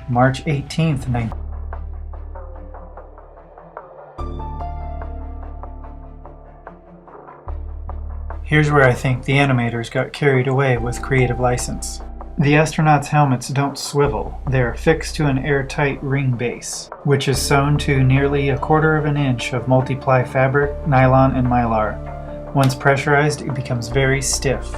March 18th, 19... Here's where I think the animators got carried away with creative license. The astronauts' helmets don't swivel, they are fixed to an airtight ring base, which is sewn to nearly 1/4 of an inch of multiply fabric, nylon, and mylar. Once pressurized, it becomes very stiff.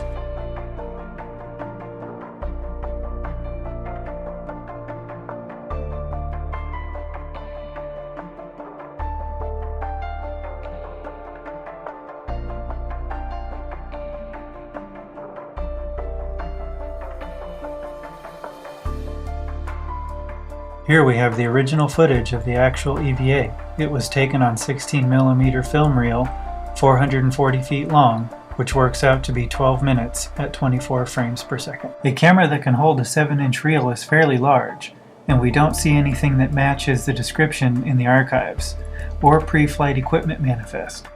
Here we have the original footage of the actual EVA. It was taken on 16mm film reel, 440 feet long, which works out to be 12 minutes at 24 frames per second. A camera that can hold a 7-inch reel is fairly large, and we don't see anything that matches the description in the archives, or pre-flight equipment manifest.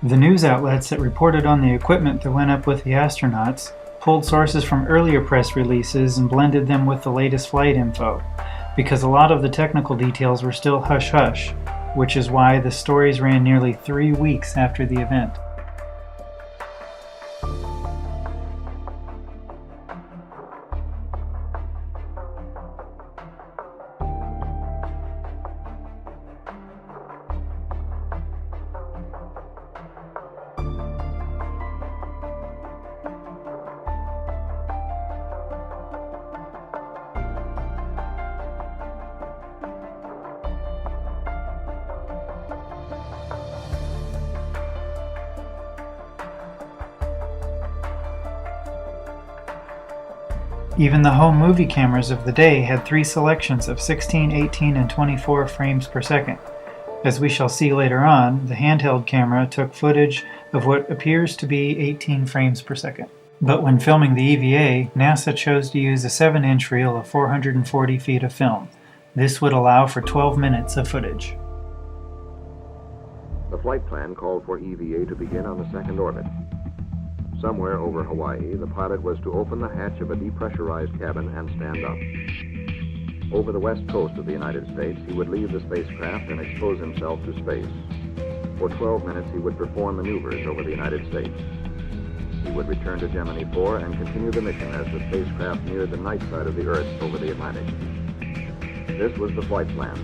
The news outlets that reported on the equipment that went up with the astronauts pulled sources from earlier press releases and blended them with the latest flight info, because a lot of the technical details were still hush-hush, which is why the stories ran nearly 3 weeks after the event. Even the home movie cameras of the day had 3 selections of 16, 18, and 24 frames per second. As we shall see later on, the handheld camera took footage of what appears to be 18 frames per second. But when filming the EVA, NASA chose to use a 7-inch reel of 440 feet of film. This would allow for 12 minutes of footage. The flight plan called for EVA to begin on the second orbit. Somewhere over Hawaii, the pilot was to open the hatch of a depressurized cabin and stand up. Over the west coast of the United States, he would leave the spacecraft and expose himself to space. For 12 minutes, he would perform maneuvers over the United States. He would return to Gemini 4 and continue the mission as the spacecraft neared the night side of the Earth over the Atlantic. This was the flight plan.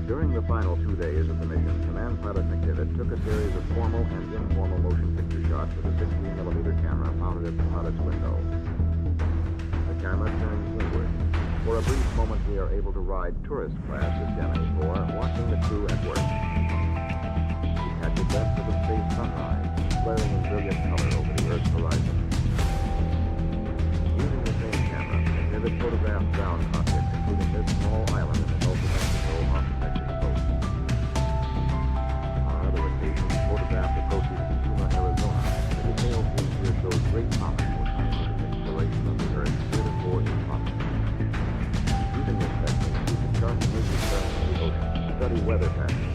During the final 2 days of the mission, Command Pilot McDivitt took a series of formal and informal motion picture shots with a 16mm camera mounted at the pilot's window. The camera turns inward. For a brief moment, we are able to ride tourist class at Gemini 4, watching the crew at work. We catch a glimpse of a space sunrise, flaring in brilliant color over the Earth's horizon. Using the same camera, McDivitt photographed ground objects, including this small island in the Gulf of Mexico off the Texas coast. On another occasion, he photographed the coast of Yuma, Arizona. The detailed view here shows great promise for scientific exploration of the Earth heretofore impossible. Using this technique, we can chart the major currents of the ocean, study weather patterns,